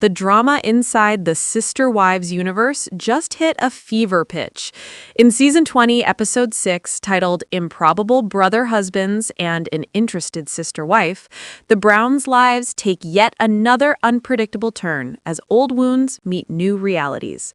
The drama inside the Sister Wives universe just hit a fever pitch. In Season 20, Episode 6, titled Improbable Brother Husbands and an Interested Sister Wife, the Browns' lives take yet another unpredictable turn as old wounds meet new realities.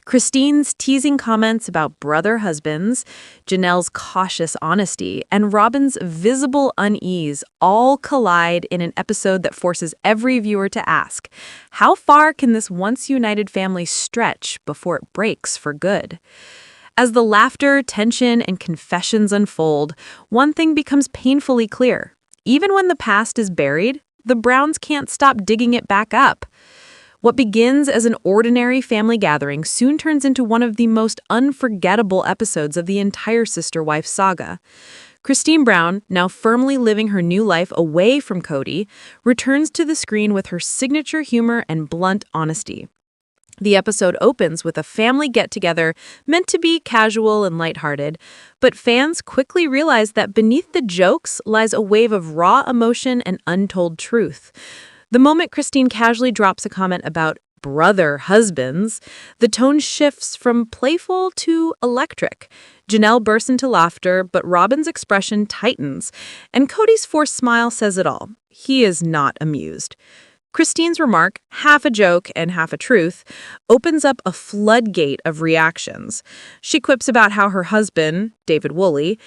Christine's teasing comments about brother husbands, Janelle's cautious honesty, and Robin's visible unease all collide in an episode that forces every viewer to ask, how far can this once united family stretch before it breaks for good? As the laughter, tension, and confessions unfold, one thing becomes painfully clear. Even when the past is buried, the Browns can't stop digging it back up. What begins as an ordinary family gathering soon turns into one of the most unforgettable episodes of the entire sister-wife saga. Christine Brown, now firmly living her new life away from Cody, returns to the screen with her signature humor and blunt honesty. The episode opens with a family get-together meant to be casual and lighthearted, but fans quickly realize that beneath the jokes lies a wave of raw emotion and untold truth. The moment Christine casually drops a comment about brother husbands, the tone shifts from playful to electric. Janelle bursts into laughter, but Robin's expression tightens, and Cody's forced smile says it all. He is not amused. Christine's remark, half a joke and half a truth, opens up a floodgate of reactions. She quips about how her husband, David Woolley,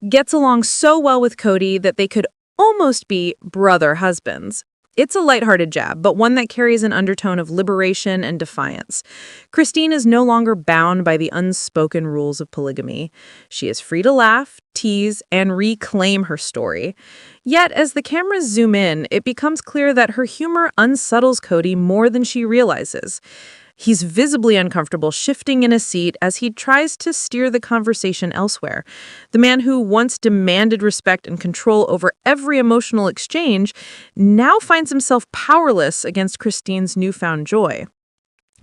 gets along so well with Cody that they could almost be brother husbands. It's a lighthearted jab, but one that carries an undertone of liberation and defiance. Christine is no longer bound by the unspoken rules of polygamy. She is free to laugh, tease, and reclaim her story. Yet, as the cameras zoom in, it becomes clear that her humor unsettles Cody more than she realizes. He's visibly uncomfortable, shifting in his seat as he tries to steer the conversation elsewhere. The man who once demanded respect and control over every emotional exchange now finds himself powerless against Christine's newfound joy.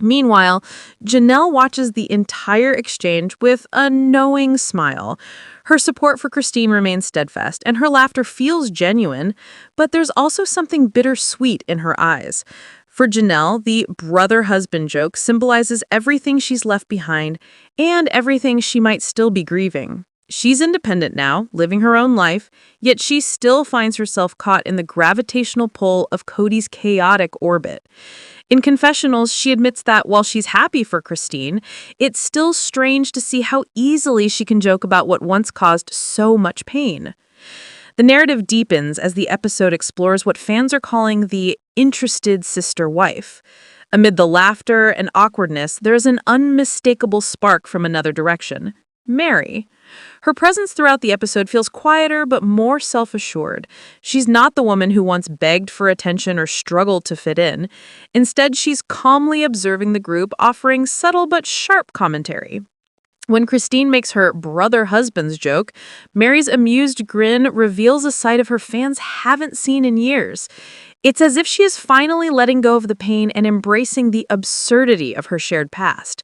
Meanwhile, Janelle watches the entire exchange with a knowing smile. Her support for Christine remains steadfast, and her laughter feels genuine, but there's also something bittersweet in her eyes. For Janelle, the brother-husband joke symbolizes everything she's left behind and everything she might still be grieving. She's independent now, living her own life, yet she still finds herself caught in the gravitational pull of Cody's chaotic orbit. In confessionals, she admits that while she's happy for Christine, it's still strange to see how easily she can joke about what once caused so much pain. The narrative deepens as the episode explores what fans are calling the interested sister wife. Amid the laughter and awkwardness, there is an unmistakable spark from another direction. Mary. Her presence throughout the episode feels quieter but more self-assured. She's not the woman who once begged for attention or struggled to fit in. Instead, she's calmly observing the group, offering subtle but sharp commentary. When Christine makes her brother-husband's joke, Mary's amused grin reveals a side of her fans haven't seen in years. It's as if she is finally letting go of the pain and embracing the absurdity of her shared past.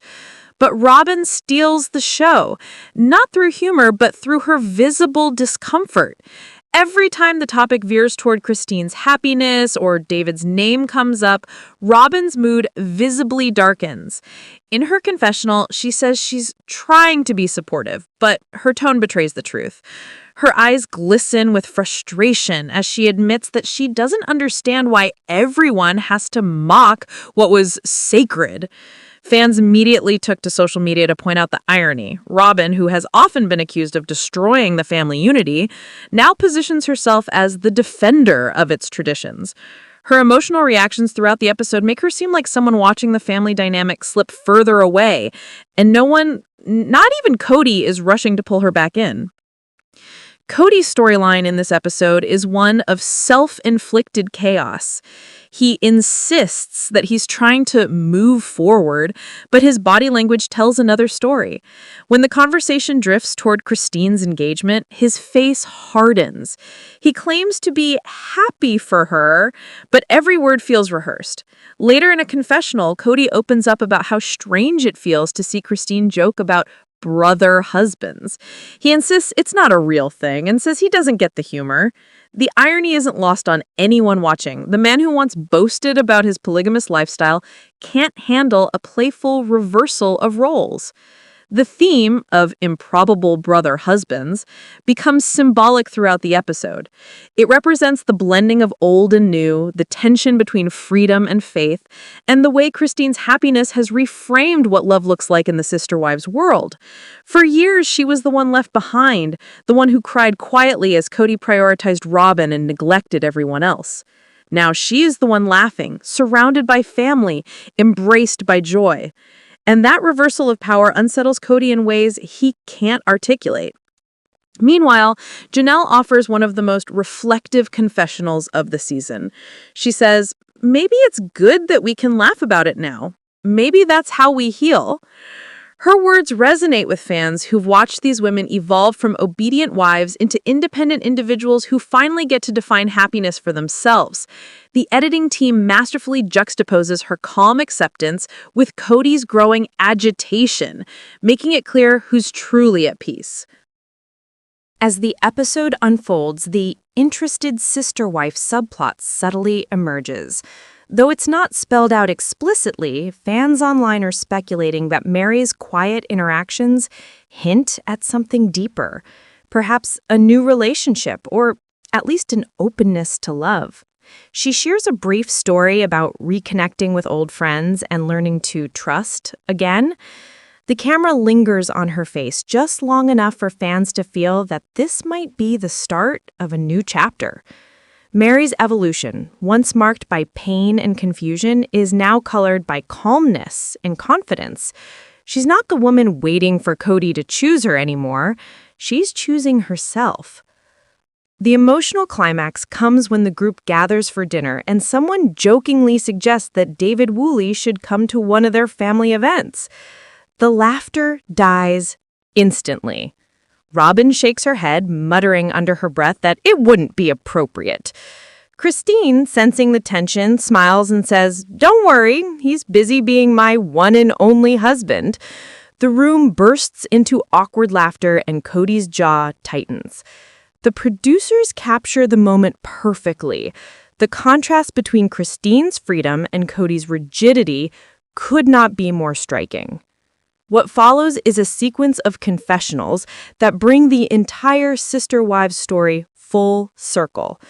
But Robin steals the show, not through humor, but through her visible discomfort. Every time the topic veers toward Christine's happiness or David's name comes up, Robin's mood visibly darkens. In her confessional, she says she's trying to be supportive, but her tone betrays the truth. Her eyes glisten with frustration as she admits that she doesn't understand why everyone has to mock what was sacred. Fans immediately took to social media to point out the irony. Robin, who has often been accused of destroying the family unity, now positions herself as the defender of its traditions. Her emotional reactions throughout the episode make her seem like someone watching the family dynamic slip further away, and no one, not even Cody, is rushing to pull her back in. Cody's storyline in this episode is one of self-inflicted chaos. He insists that he's trying to move forward, but his body language tells another story. When the conversation drifts toward Christine's engagement, his face hardens. He claims to be happy for her, but every word feels rehearsed. Later in a confessional, Cody opens up about how strange it feels to see Christine joke about brother husbands. He insists it's not a real thing and says he doesn't get the humor. The irony isn't lost on anyone watching. The man who once boasted about his polygamous lifestyle can't handle a playful reversal of roles. The theme of improbable brother husbands becomes symbolic throughout the episode. It represents the blending of old and new, the tension between freedom and faith, and the way Christine's happiness has reframed what love looks like in the sister wives world. For years, she was the one left behind, the one who cried quietly as Cody prioritized Robin and neglected everyone else. Now she is the one laughing, surrounded by family, embraced by joy. And that reversal of power unsettles Cody in ways he can't articulate. Meanwhile, Janelle offers one of the most reflective confessionals of the season. She says, maybe it's good that we can laugh about it now. Maybe that's how we heal. Her words resonate with fans who've watched these women evolve from obedient wives into independent individuals who finally get to define happiness for themselves. The editing team masterfully juxtaposes her calm acceptance with Cody's growing agitation, making it clear who's truly at peace. As the episode unfolds, the interested sister-wife subplot subtly emerges. Though it's not spelled out explicitly, fans online are speculating that Mary's quiet interactions hint at something deeper, perhaps a new relationship or at least an openness to love. She shares a brief story about reconnecting with old friends and learning to trust again. The camera lingers on her face just long enough for fans to feel that this might be the start of a new chapter. Mary's evolution, once marked by pain and confusion, is now colored by calmness and confidence. She's not the woman waiting for Cody to choose her anymore. She's choosing herself. The emotional climax comes when the group gathers for dinner and someone jokingly suggests that David Woolley should come to one of their family events. The laughter dies instantly. Robin shakes her head, muttering under her breath that it wouldn't be appropriate. Christine, sensing the tension, smiles and says, "Don't worry, he's busy being my one and only husband." The room bursts into awkward laughter and Cody's jaw tightens. The producers capture the moment perfectly. The contrast between Christine's freedom and Cody's rigidity could not be more striking. What follows is a sequence of confessionals that bring the entire Sister Wives story full circle.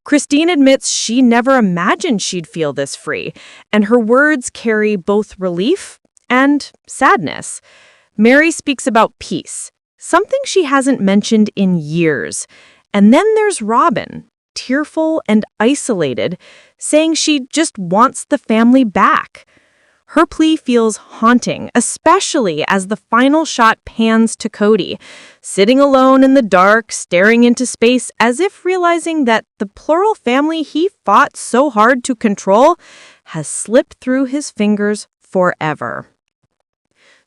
Christine admits she never imagined she'd feel this free, and her words carry both relief and sadness. Mary speaks about peace, something she hasn't mentioned in years. And then there's Robin, tearful and isolated, saying she just wants the family back. Her plea feels haunting, especially as the final shot pans to Cody, sitting alone in the dark, staring into space as if realizing that the plural family he fought so hard to control has slipped through his fingers forever.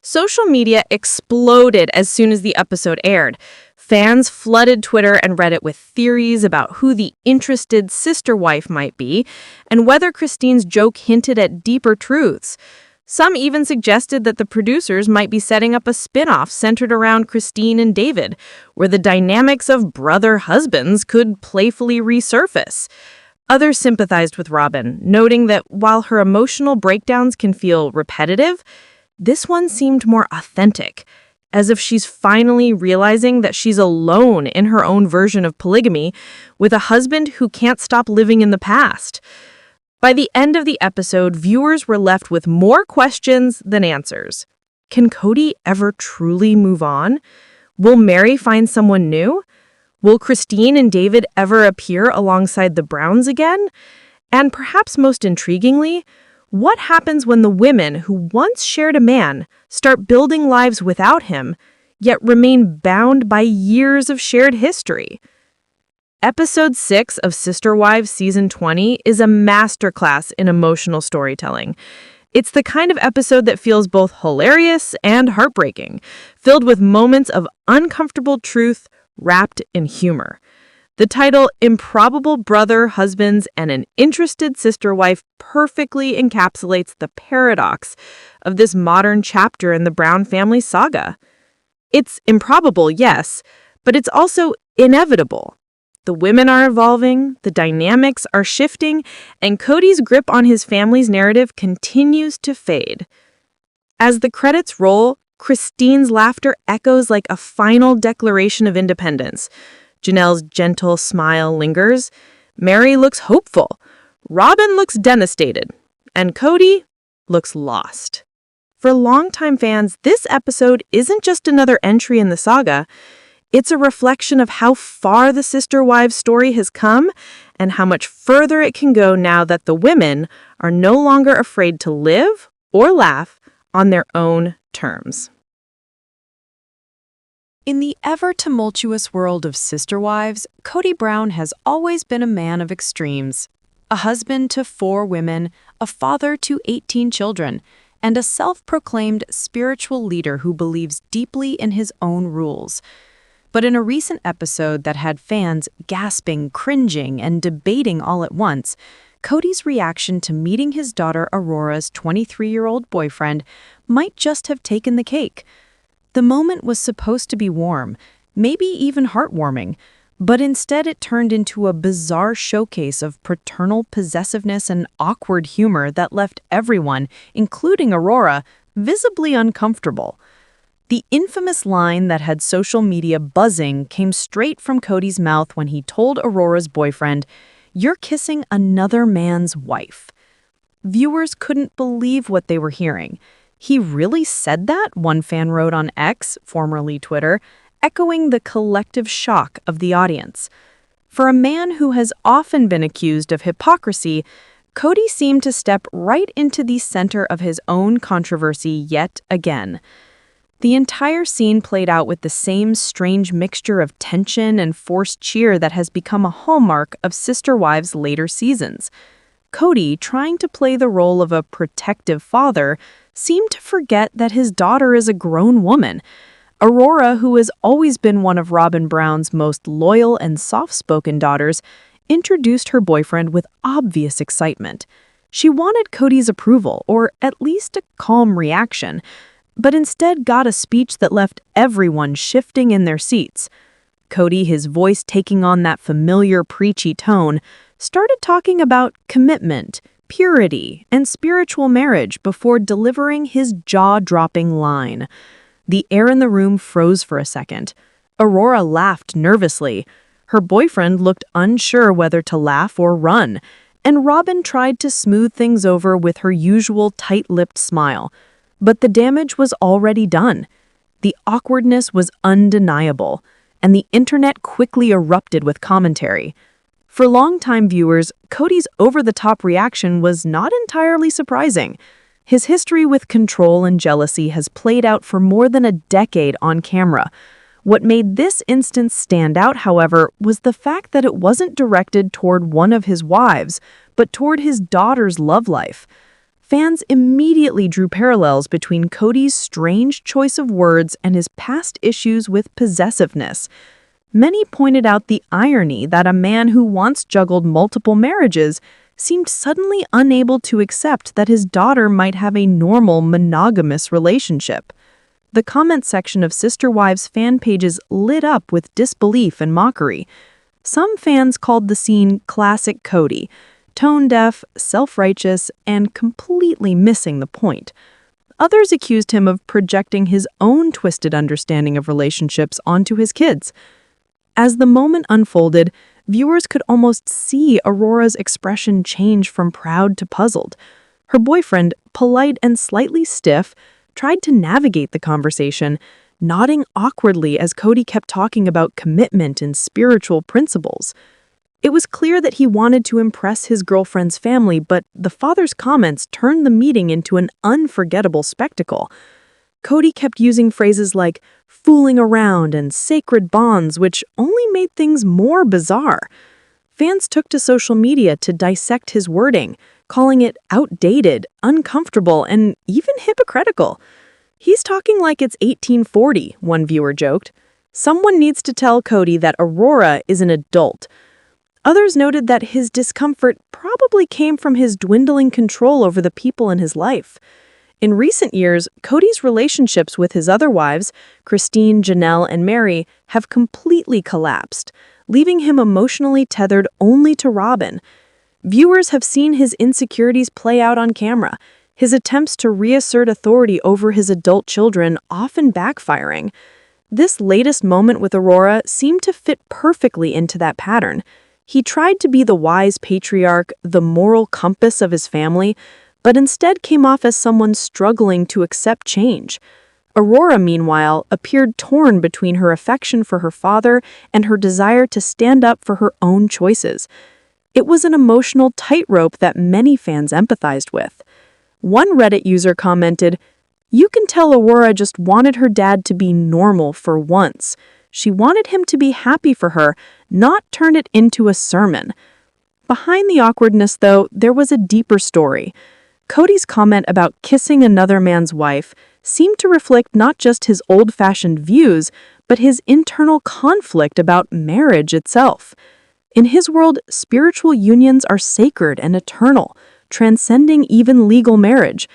Social media exploded as soon as the episode aired. Fans flooded Twitter and Reddit with theories about who the interested sister wife might be and whether Christine's joke hinted at deeper truths. Some even suggested that the producers might be setting up a spin-off centered around Christine and David, where the dynamics of brother husbands could playfully resurface. Others sympathized with Robin, noting that while her emotional breakdowns can feel repetitive, this one seemed more authentic, as if she's finally realizing that she's alone in her own version of polygamy with a husband who can't stop living in the past. By the end of the episode, viewers were left with more questions than answers. Can Cody ever truly move on? Will Mary find someone new? Will Christine and David ever appear alongside the Browns again? And perhaps most intriguingly, what happens when the women who once shared a man start building lives without him, yet remain bound by years of shared history? Episode 6 of Sister Wives Season 20 is a masterclass in emotional storytelling. It's the kind of episode that feels both hilarious and heartbreaking, filled with moments of uncomfortable truth wrapped in humor. The title, Improbable Brother Husbands and an Interested Sister Wife, perfectly encapsulates the paradox of this modern chapter in the Brown family saga. It's improbable, yes, but it's also inevitable. The women are evolving, the dynamics are shifting, and Cody's grip on his family's narrative continues to fade. As the credits roll, Christine's laughter echoes like a final declaration of independence. Janelle's gentle smile lingers. Mary looks hopeful. Robin looks devastated. And Cody looks lost. For longtime fans, this episode isn't just another entry in the saga. It's a reflection of how far the Sister Wives story has come and how much further it can go now that the women are no longer afraid to live or laugh on their own terms. In the ever-tumultuous world of Sister Wives, Cody Brown has always been a man of extremes. A husband to 4 women, a father to 18 children, and a self-proclaimed spiritual leader who believes deeply in his own rules. But in a recent episode that had fans gasping, cringing, and debating all at once, Cody's reaction to meeting his daughter Aurora's 23-year-old boyfriend might just have taken the cake. The moment was supposed to be warm, maybe even heartwarming, but instead it turned into a bizarre showcase of paternal possessiveness and awkward humor that left everyone, including Aurora, visibly uncomfortable. The infamous line that had social media buzzing came straight from Cody's mouth when he told Aurora's boyfriend, "You're kissing another man's wife." Viewers couldn't believe what they were hearing. "He really said that?" one fan wrote on X, formerly Twitter, echoing the collective shock of the audience. For a man who has often been accused of hypocrisy, Cody seemed to step right into the center of his own controversy yet again. The entire scene played out with the same strange mixture of tension and forced cheer that has become a hallmark of Sister Wives' later seasons. Cody, trying to play the role of a protective father, seemed to forget that his daughter is a grown woman. Aurora, who has always been one of Robin Brown's most loyal and soft-spoken daughters, introduced her boyfriend with obvious excitement. She wanted Cody's approval, or at least a calm reaction, but instead got a speech that left everyone shifting in their seats. Cody, his voice taking on that familiar preachy tone, started talking about commitment, purity, and spiritual marriage before delivering his jaw-dropping line. The air in the room froze for a second. Aurora laughed nervously. Her boyfriend looked unsure whether to laugh or run, and Robin tried to smooth things over with her usual tight-lipped smile. But the damage was already done. The awkwardness was undeniable, and the internet quickly erupted with commentary. For longtime viewers, Cody's over-the-top reaction was not entirely surprising. His history with control and jealousy has played out for more than a decade on camera. What made this instance stand out, however, was the fact that it wasn't directed toward one of his wives, but toward his daughter's love life. Fans immediately drew parallels between Cody's strange choice of words and his past issues with possessiveness. Many pointed out the irony that a man who once juggled multiple marriages seemed suddenly unable to accept that his daughter might have a normal monogamous relationship. The comment section of Sister Wives fan pages lit up with disbelief and mockery. Some fans called the scene classic Cody, tone-deaf, self-righteous, and completely missing the point. Others accused him of projecting his own twisted understanding of relationships onto his kids. As the moment unfolded, viewers could almost see Aurora's expression change from proud to puzzled. Her boyfriend, polite and slightly stiff, tried to navigate the conversation, nodding awkwardly as Cody kept talking about commitment and spiritual principles. It was clear that he wanted to impress his girlfriend's family, but the father's comments turned the meeting into an unforgettable spectacle. Cody kept using phrases like fooling around and sacred bonds, which only made things more bizarre. Fans took to social media to dissect his wording, calling it outdated, uncomfortable, and even hypocritical. "He's talking like it's 1840, one viewer joked. "Someone needs to tell Cody that Aurora is an adult." Others noted that his discomfort probably came from his dwindling control over the people in his life. In recent years, Cody's relationships with his other wives, Christine, Janelle, and Mary, have completely collapsed, leaving him emotionally tethered only to Robin. Viewers have seen his insecurities play out on camera, his attempts to reassert authority over his adult children often backfiring. This latest moment with Aurora seemed to fit perfectly into that pattern. He tried to be the wise patriarch, the moral compass of his family, but instead came off as someone struggling to accept change. Aurora, meanwhile, appeared torn between her affection for her father and her desire to stand up for her own choices. It was an emotional tightrope that many fans empathized with. One Reddit user commented, "You can tell Aurora just wanted her dad to be normal for once. She wanted him to be happy for her, not turn it into a sermon." Behind the awkwardness, though, there was a deeper story. Cody's comment about kissing another man's wife seemed to reflect not just his old-fashioned views, but his internal conflict about marriage itself. In his world, spiritual unions are sacred and eternal, transcending even legal marriage.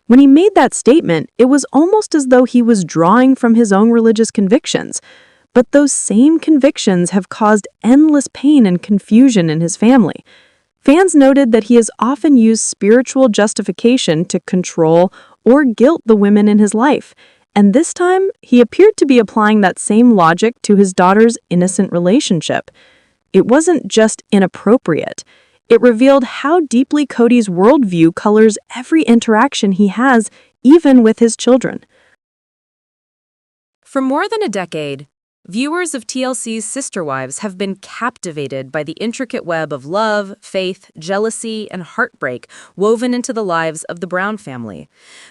When he made that statement, it was almost as though he was drawing from his own religious convictions. But those same convictions have caused endless pain and confusion in his family. Fans noted that he has often used spiritual justification to control or guilt the women in his life, and this time he appeared to be applying that same logic to his daughter's innocent relationship. It wasn't just inappropriate. It revealed how deeply Cody's worldview colors every interaction he has, even with his children. For more than a decade, viewers of TLC's Sister Wives have been captivated by the intricate web of love, faith, jealousy, and heartbreak woven into the lives of the Brown family.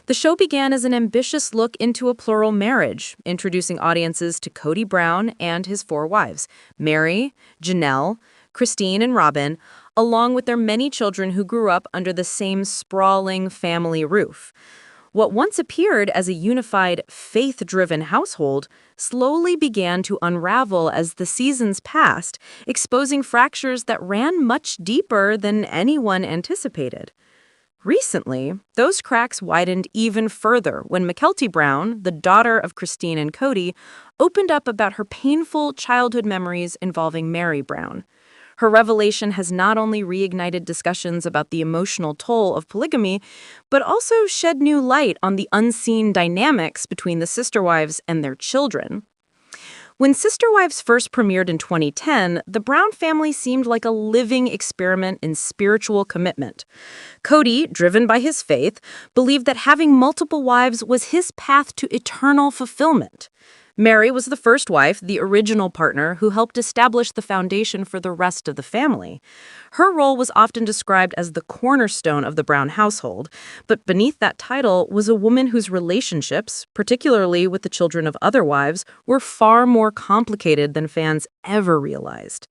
The show began as an ambitious look into a plural marriage, introducing audiences to Cody Brown and his 4 wives, Mary, Janelle, Christine, and Robin, along with their many children who grew up under the same sprawling family roof. What once appeared as a unified, faith-driven household slowly began to unravel as the seasons passed, exposing fractures that ran much deeper than anyone anticipated. Recently, those cracks widened even further when Mykelti Brown, the daughter of Christine and Cody, opened up about her painful childhood memories involving Mary Brown. Her revelation has not only reignited discussions about the emotional toll of polygamy, but also shed new light on the unseen dynamics between the sister wives and their children. When Sister Wives first premiered in 2010, the Brown family seemed like a living experiment in spiritual commitment. Cody, driven by his faith, believed that having multiple wives was his path to eternal fulfillment. Mary was the first wife, the original partner, who helped establish the foundation for the rest of the family. Her role was often described as the cornerstone of the Brown household, but beneath that title was a woman whose relationships, particularly with the children of other wives, were far more complicated than fans ever realized.